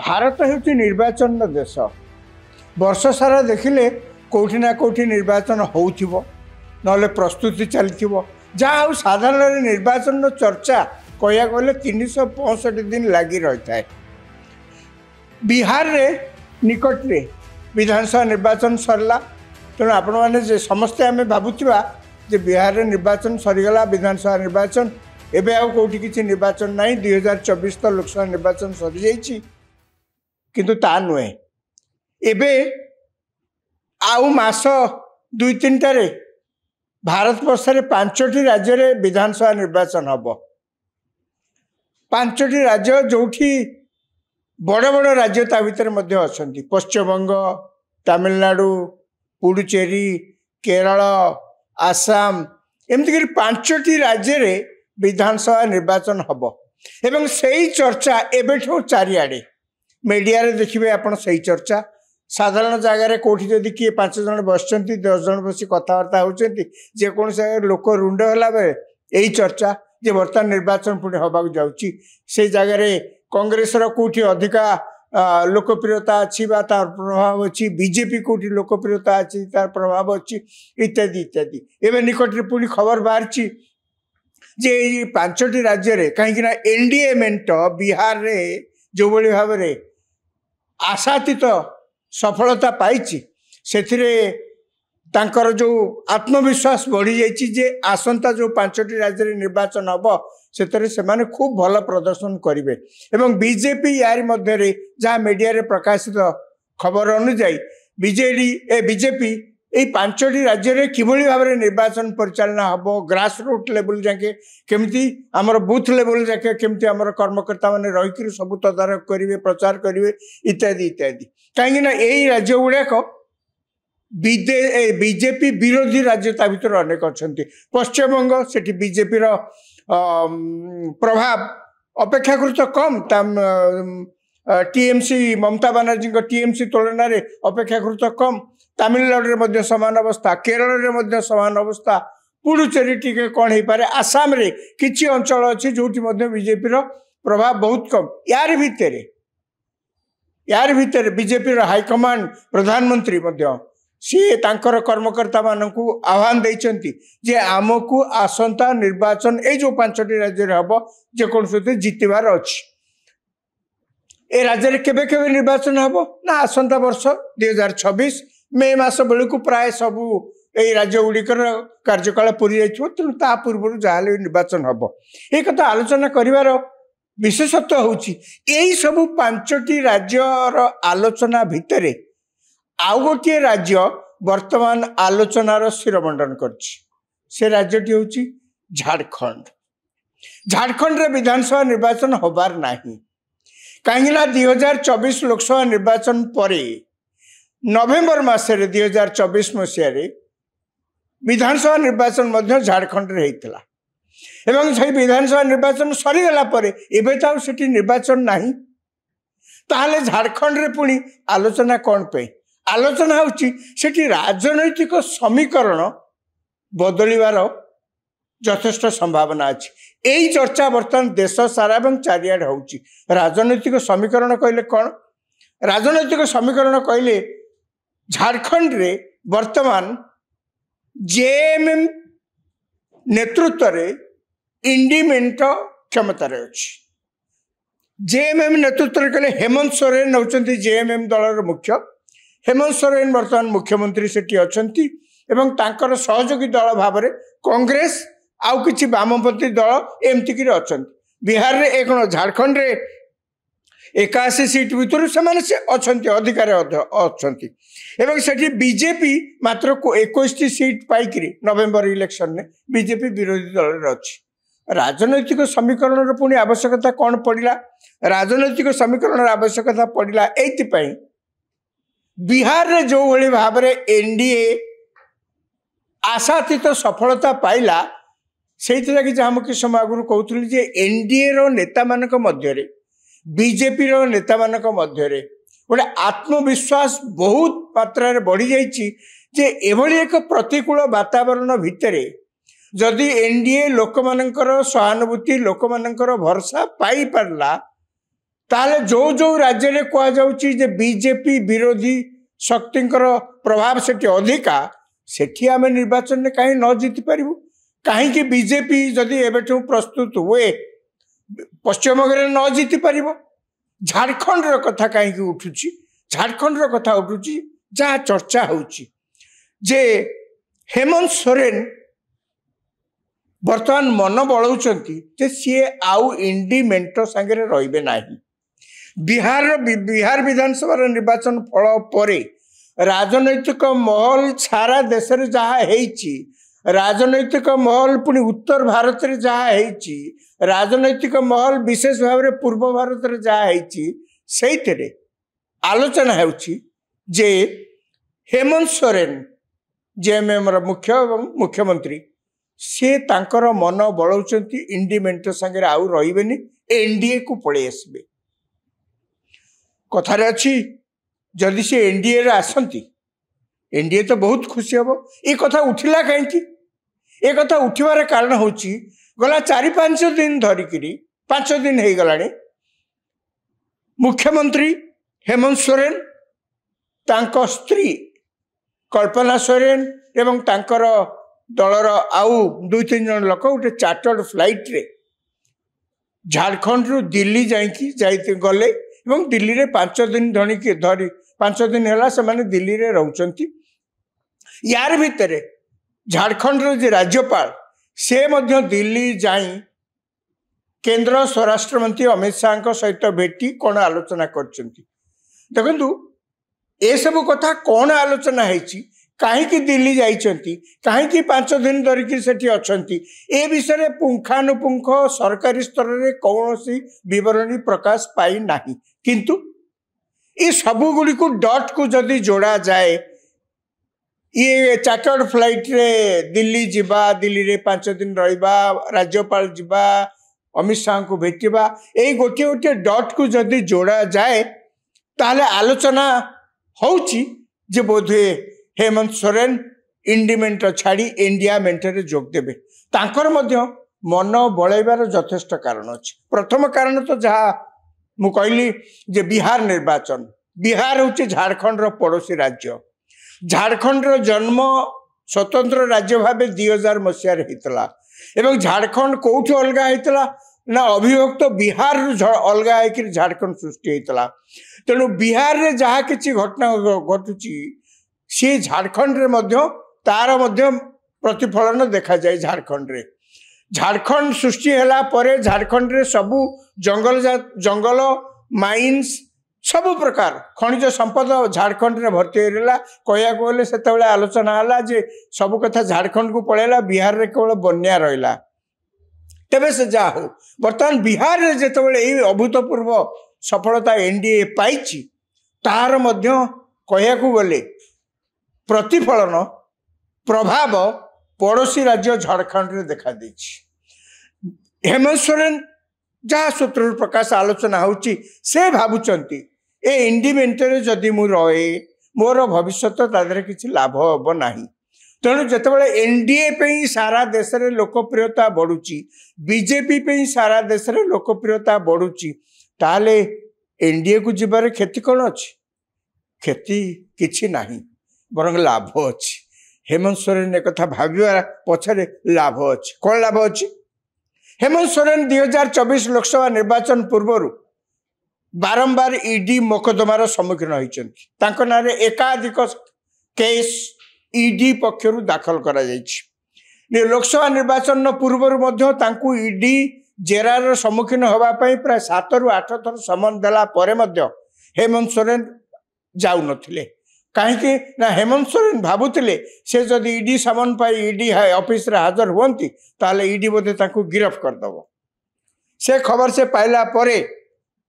भारत हूँ निर्वाचन देश वर्ष सारा देखिले कौटि ना कौटि निर्वाचन हो ना प्रस्तुति चली जहाँ साधारण निर्वाचन चर्चा कह गले 365 दिन लगी रही है। बिहार रे निकट रे विधानसभा निर्वाचन सरला तेणु आपण मैंने समस्ते आम भावुवा जे बिहार रे निर्वाचन सरीगला विधानसभा निर्वाचन एबे आउ कोठी किछि निर्वाचन नहीं 2024 तो लोकसभा निर्वाचन सरी जाइछि किंतु ता नुहे एबे आउ मास 2-3 टारे भारत वर्ष रे 5टी राज्य रे विधानसभा निर्वाचन हबो। 5टी राज्य जोठी बड़ बड़ राज्य ता भितर मध्य अछंती पश्चिमबंग, तमिलनाडु, पुडुचेरी, केरल, आसाम एमती कर 5टी राज्य रे विधानसभा निर्वाचन हबो एवं सही चर्चा एबेठो चारिआडे मीडिया रे देखिबे आपण सही चर्चा साधारण जगह कोठी जदि किए 5 जन बसचंती 10 जन बसी कथबार्ता होचंती जे कोन से लोक रुंड होला बे एही चर्चा जे वर्तमान निर्वाचन पुणे हबाक जाउची से जगह रे कांग्रेस रो कोठी अधिका लोकप्रियता अछि बा तार प्रभाव अछि बीजेपी कोठी लोकप्रियता अछि तार प्रभाव अछि इत्यादि इत्यादि एबे निकट रे पुणी खबर बाहरची जे 5टी राज्य रे कहीं ना एनडीए मेंट बिहार रे जो बड़ी भाव रे आशातीत सफलता पाई तांकर जो आत्मविश्वास बढ़ी जाइए जे आसंता जो 5टी राज्य रे निर्वाचन हम से माने खूब भल प्रदर्शन करेंगे एवं बीजेपी यार मध्य रे जहाँ मीडिया रे प्रकाशित खबर अनुଯାयी बीजेपी यही 5टी राज्य रे किभली भाव रे निर्वाचन परिचालना हम ग्रास रूट लेवल जाके केमती आमर बूथ लेवल जाके केमती आमर कर्मकर्ता माने रही सब तदारख करेंगे प्रचार करेंगे इत्यादि इत्यादि कहीं यही राज्य गुड़ाक बीजेपी विरोधी राज्य ता भीतर अनेक अच्छा पश्चिमबंग से बीजेपी प्रभाव अपेक्षाकृत कम टीएमसी ममता बनर्जी टीएमसी तुलन में अपेक्षाकृत कम तमिलनाडु रे समान अवस्था केरल रे समान अवस्था पुडुचेरी टिके कौन हो पारे आसाम रे किछि अंचल अच्छी जो बीजेपी प्रभाव बहुत कम यार भितर बीजेपी हाईकमांड प्रधानमंत्री सी तांकर कर्मकर्ता मानकु आह्वान देइचंती जे आमको आसंता निर्वाचन ए जो 5टी राज्य रे हबो जे कोन से जितबार अछि ए राज्य रे केबे केबे निर्वाचन हबो ना आसंता वर्ष 2026 मे मास बेलू प्राय सबू यही राज्य गुड़िकर कार्यकाल पूरी जाइए तेणु ता पूर्व जहाँ निर्वाचन हम ये कथा आलोचना कर विशेषत्व होई सबू 5टी राज्यर आलोचना भितर आउ गोटे राज्य वर्तमान आलोचनार शिरोमंडन कर राज्यटी हूँ झारखंड। झारखंड रे विधानसभा निर्वाचन होबार नहीं कहीं 2024 लोकसभा निर्वाचन पर नवेम्बर मासरे 2024 मसीह विधानसभा निर्वाचन झारखंड रे होता एवं से विधानसभा निर्वाचन सरीगला एबे तो सेठी निर्वाचन नहीं ताहले झारखंड रे पुणी आलोचना कौन पे आलोचना होची सेठी राजनैतिक समीकरण बदलिवार यथेष्ट संभावना अच्छी यही चर्चा बर्तमान देश सारा और चारिआडे होची राजनैतिक समीकरण कहले कौन राजनैतिक समीकरण कहले झारखंड रे वर्तमान जेएमएम नेतृत्व रे इंडिमेंट क्षमतार अच्छी जेएमएम नेतृत्व कहले हेमंत सोरेन होचंती जेएमएम दलर मुख्य हेमंत सोरेन वर्तमान मुख्यमंत्री सेठी अछंती एवं तांकर सहयोगी दल भाव में कांग्रेस आउ किछि वामपंथी दल एमती कि अछंती बिहार रे एक झारखंड रे 81 सीट भितर से अच्छे अधिकार अच्छी एवं सेठी बीजेपी मात्र 21 सीट पाइक नवेम्बर इलेक्शन में बीजेपी विरोधी दल अच्छी राजनैतिक समीकरण पुणी आवश्यकता कौन पड़ा राजनैतिक समीकरण आवश्यकता पड़ा ये बिहार रे जो भली भाव रे एनडीए आशातीत सफलता पाइला से जहाँ मुझे समय आगुरी कहूली जे एनडीए रो नेता मानक मध्य बीजेपी रो नेता मानक मध्य गोटे आत्मविश्वास बहुत मात्रा रे बढ़ी जाइए जे एभली एक प्रतिकूल वातावरण भितर जदि एनडीए लोक मानकर सहानुभूति लोक मानकर भरोसा पाई पारला ताले जो जो राज्य में कहुच्छी जे बीजेपी विरोधी शक्ति प्रभाव सेठी अधिका सेठी आम निर्वाचन में कहीं न जीति पारू कहीं बीजेपी जदि एबेठू प्रस्तुत हुए पश्चिमबंग न जीति पार झारखंड कथा कहीं उठुची झारखंड कथा उठुची जहाँ चर्चा होची जे हेमंत सोरेन बर्तमान मन बलौंट सी आउ इंडी मेंटो सांगे रे ना बिहार विधानसभा निर्वाचन फल पर राजनैतिक महल सारा देश में जहाँ राजनैतिक महल पुणी उत्तर भारत में जहाँ राजनैतिक महल विशेष भाव में पूर्व भारत में जहाँ से आलोचना होची जे हेमंत सोरेन जेएमएम मुख्यमंत्री से तांकर मन बलौंट इंडी मेंटो सांगे आउ रही एनडीए को पड़े आसबे कथार अच्छी जदि से एनडीए रे आसंती एनडीए तो बहुत खुशी हम ये कथा उठिला कहीं ये कथा उठिबार कारण होची गला 4-5 दिन धरिकी 5 दिन हो गला मुख्यमंत्री हेमंत सोरेन तांको स्त्री कल्पना सोरेन एवं तांकर दलर आउ 2-3 जन लोक गोटे चार्टर्ड फ्लाइट रे झारखंड रु दिल्ली जाई गले एवं दिल्ली रे 5 दिन धरी 5 दिन है से माने दिल्ली रे रहउचंती यार भितर झारखंड रो जे राज्यपाल से मध्य दिल्ली जाई केंद्र स्वराष्ट्र मंत्री अमित शाह सहित भेटी कौन आलोचना करचंती देखंतु ए सब कथा कौन आलोचना हेची कहीं दिल्ली जाइछंती कहीं 5 दिन धरिकी सेठी अछंती ए विषय पुंखानुपुंख सरकारी स्तर रे कौनसी विवरणी प्रकाश पाई नाही किंतु ये सबु गुड़ी को डॉट को जदि जोड़ा जाए ये चार्टर्ड फ्लाइट रे दिल्ली जीवा दिल्ली रे 5 दिन रहिबा राज्यपाल जीवा अमित शाह को भेटिबा ए गोटे गोटे डॉट को जदि जोड़ा जाए ताले आलोचना होची जे बोधे हेमंत सोरेन इंडी मेंटर छाड़ी इंडिया मेंटर जोग देबे तांकर मध्य मन बलैबार यथेष्ट कारण अछि प्रथम कारण तो जहाँ मु कहली जे बिहार निर्वाचन बिहार होची झारखंड रो पड़ोसी राज्य झारखंड रो जन्म स्वतंत्र राज्य भाव 2000 मसीह होता एवं झारखंड कौटू अलगा होता ना अभिभक्त बिहार अलगा है झारखंड सृष्टि होता तेणु बिहार रे जहाँ किसी घटना घटुची सी झारखंड रे मध्य तार मध्य प्रतिफलन देखा जाए झारखंड रे झारखंड सृष्टि हैला परे झारखंड रे सबु जंगल माइन्स सबु प्रकार खनिज संपद झारखंड रे भर्ती होइला कहया कोले सेतबेले आलोचना हला जे सबु कथा झारखंड को पळेला बिहार रे केवल बन्या रहिला तबे से जा हो वर्तमान बिहार रे जेतबेले ए अभूतपूर्व सफलता एनडीए पाइछि तार मध्य कहया को गले प्रतिफलन प्रभाव पड़ोसी राज्य झारखंड रे देखा देछि हेमंत सोरेन जहाँ सूत्र प्रकाश आलोचना होची से भावुचंती ए इंडी मेंटरे जदि मु रहे मोर भविष्य तादरे किछि लाभ हम नाही तेणु जितेबाला एनडीए पे सारा देश में लोकप्रियता बढ़ुची बीजेपी पे सारा देश में लोकप्रियता बढ़ुची ताले एनडीए को जीवार क्षति कौन अच्छी क्षति किछि नाही बरंग लाभ अच्छी हेमंत सोरेन एक कथा भाविया पछरे लाभ अच्छी कौन लाभ अच्छी हेमंत सोरेन 2024 लोकसभा निर्वाचन पूर्व बारंबार ईडी मोकदमार सम्मुखीन होती ना एकाधिक केस ईडी पक्षर दाखल करा जाइछि लोकसभा निर्वाचन पूर्व ईडी जेरार सम्मुखीन होगापाई प्राय 7 ରୁ 8 थर समन देला परे मध्य हेमंत सोरेन जाऊ नथिले कहीं ना हेमंत सोरेन भावुले से जदि ईडी समन पाई ईडी ऑफिस रे हाजर हुंती ताले ईडी बोधे तांको गिरफ करदब से खबर से पाइला परे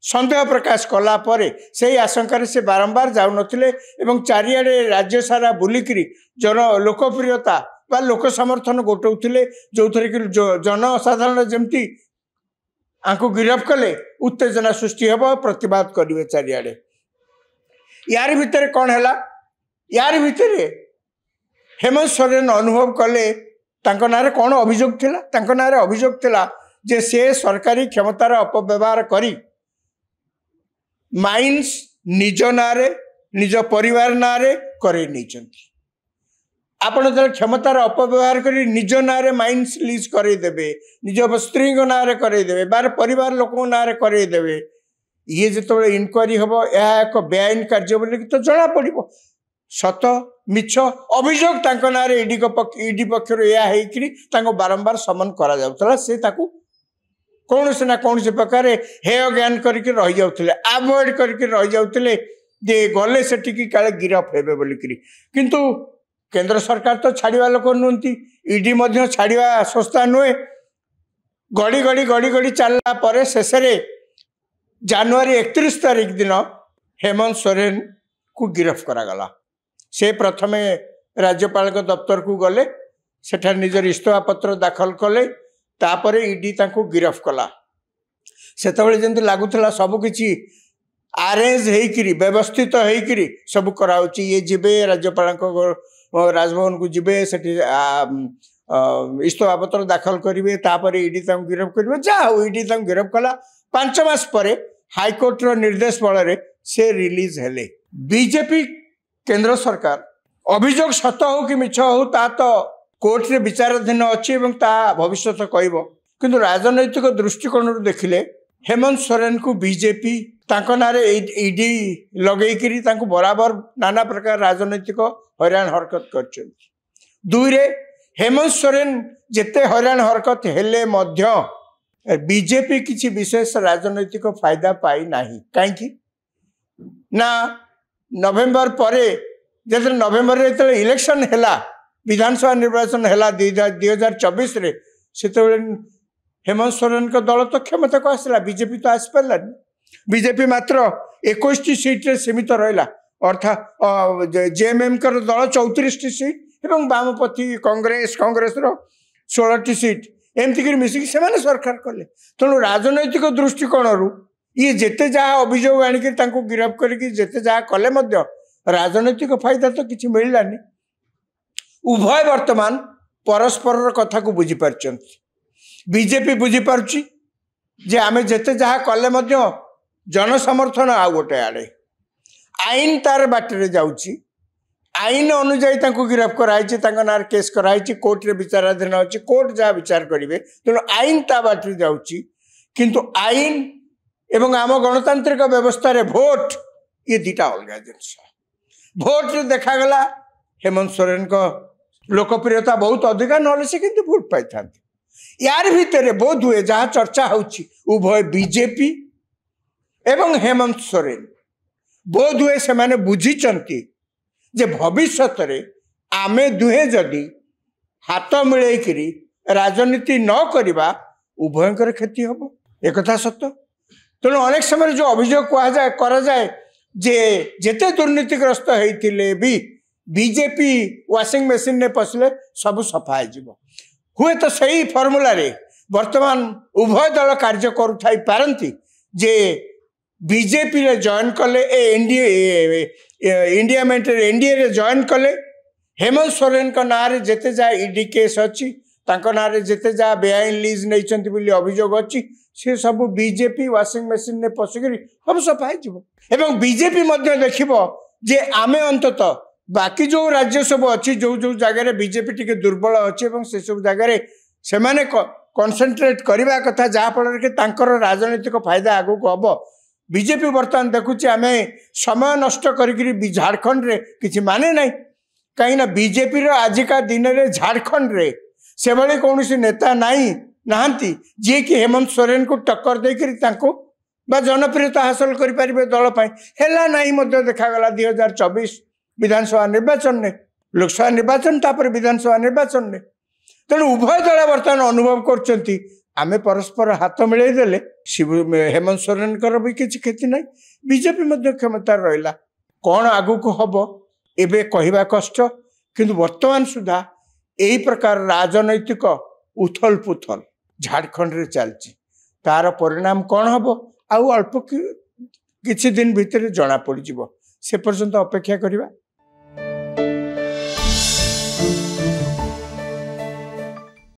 संदेह प्रकाश कला परे से आशंकार से बारंबार जाऊ नथिले एवं चारिआडे राज्य सारा बुलिकरी जन लोकप्रियता बा लोक समर्थन गोटौथिले जो थरे कि जनसाधारण जमती आंको गिरफ कले उत्तेजना सृष्टि हेबो प्रतिवाद करिवे चारिआडे यार भितर कौन है यार भितर हेमंत सोरेन अनुभव कले तांको नारे कौन अभियोग थिला तांको नारे अभियोग थिला जे से सरकारी क्षमतार अपव्यवहार करी माइन्स निज नारे निज परिवार नारे करे नहीं आपण जो क्षमतार अपव्यवहार कर निज नारे माइन्स लीज करदेवे निज स्त्री नारे करदेवे बार परिवार लोक नारे करदेवे ये जो इनक्वारी हम यह एक बेआईन कार्य बोल तो जना पड़ सत मिछ अभियोग ना ईडी पक्षर यह बारंबार समन करा से कौन से ना कौन से प्रकार हेय ज्ञान करके रही जाते आभोड करके रही जाते जे गले से काले गिरफ हे बोलिकी किंतु केंद्र सरकार तो छाड़ा लोक नुहति ईडी छाड़ा संस्था नुहे गड़ी गड़ी गड़ी गड़ी चलला पर शेष जनवरी 31 तारीख दिन हेमंत सोरेन को गिरफ करागला से प्रथमे राज्यपाल दफ्तर को गले सेठा निजर इस्तफा पत्र दाखल कले तापर ईडी तांको गिरफ कला सेतबेले जेंति लागुथला सब किछि अरेंज हेकरी व्यवस्थित हेकरी सब कराउची ये जिबे राज्यपाल राजभवन को जिबे सेठी इस्तफा पत्र दाखल करेंगे तापर ईडी तांको गिरफ करेंगे जा ईडी तांको गिरफ कला 5 मास परे हाईकोर्ट रो निर्देश बल से रिलीज हेले बीजेपी केंद्र सरकार अभियोग सत हो कि मिछ हो ता तो कोर्ट रे विचाराधीन अच्छी भविष्य कहब किंतु राजनैतिक दृष्टिकोण देखिले हेमंत सोरेन को बीजेपी नारे ईडी लगेकरी बराबर नाना प्रकार राजनैतिक हैरान हरकत कर दुईरे हेमंत सोरेन जिते हैरान हरकत हेले मध्य बीजेपी किसी विशेष राजनैतिक फायदा पाई नाही कहीं ना नवेम्बर परे जब नवेम्बर रे इलेक्शन हैला विधानसभा निर्वाचन हैला 2024 रे सेतेबेले हेमंत सोरेन का दल तो क्षमता को आसला बीजेपी तो आस पारानी बीजेपी मात्र 21 सीट रे सीमित रहा अर्थात जेएमएम कर दल 34 सीट एवं वामपंथी कांग्रेस रो 16 सीट एमती मिसिक से सरकार कले तेणु राजनैतिक दृष्टिकोण ये जिते जहाँ अभियोग आणिक गिरफ करते जहाँ कले राजनैतिक फायदा तो किसी मिललानी उभय वर्तमान परस्पर कथा को बुझीपार बीजेपी बुझीपारुची जे आमे जिते जहाँ कले जनसमर्थन आ गोटे आड़े आईन तार बाटर जाऊँगी आईन अनुजाई गिरफ कराई ना केस कराई कोर्ट रे विचाराधीन अच्छी कोर्ट जहाँ विचार करेंगे तेणु आईन ता बाटर जाऊँगी किंतु आईन एवं आम गणतांत्रिक व्यवस्था रे भोट ये दीटा अलग जिनस भोट रे देखागला हेमंत सोरेन को लोकप्रियता बहुत अधिका ना से किंतु भोट पाई था यार भितर बोध हुए जहाँ चर्चा होची उभय बीजेपी एवं हेमंत सोरेन बोध हुए से माने बुझीचंती जे भविष्य आमे दुहे जदि हाथ मिलैकरी राजनीति न करवा उभयंकर क्षति हम एक सत्य तेणु अनेक समय जो अभियोग करा जाए जे जेते दुर्नीतिग्रस्त होते भी बीजेपी वाशिंग मशीन ने पशिले सब सफा हो हुए तो सही फर्मुला रे वर्तमान उभय दल कार्य करुथाई पारंती जे बीजेपी रे जॉइन कले एनडीए इंडिया मेंटर एनडीए रे जॉइन कले हेमंत सोरेन का ना रे जेते जा ईडी केस अच्छी ना रे जेते जा बेआईन लीज नहीं बोली अभियोग अच्छी से सब बीजेपी वाशिंग मशीन ने पशिकी सब सफाई एवं बीजेपी देखिबो जे आमे अंतत बाकी जो राज्य सब अच्छी जो जो जगह बीजेपी टिके दुर्बल अच्छी से सब जगह से माने कॉन्सेंट्रेट करवा कथा जहाँफल कि राजनीतिक फायदा आगू को हम बीजेपी बर्तमान देखुचे आम समय नष्ट करी झारखंड रे किसी माने ना कहीं बीजेपी आजिका दिन में झारखंड रे से भाई कौन नेता नहीं नहांती जी कि हेमंत सोरेन को टक्कर देकर जनप्रियता हासिल करें दल है देखागला 2024 विधानसभा निर्वाचन ने लोकसभा निर्वाचन तापर विधानसभा निर्वाचन ने तेणु उभय दल बर्तमान अनुभव कर आमे परस्पर हाथ मिलई देले हेमंत सोरेन भी किसी क्षति ना बीजेपी क्षमता रहा कौन आगु को हम एवं कहवा कष्ट किंतु वर्तमान सुधा यही प्रकार राजनैतिक उथल पुथल झारखंड रे चलची तार परिणाम कौन हम आउ अल्प किछि दिन भितर जना पड़ से पर्यंत अपेक्षा करिबा।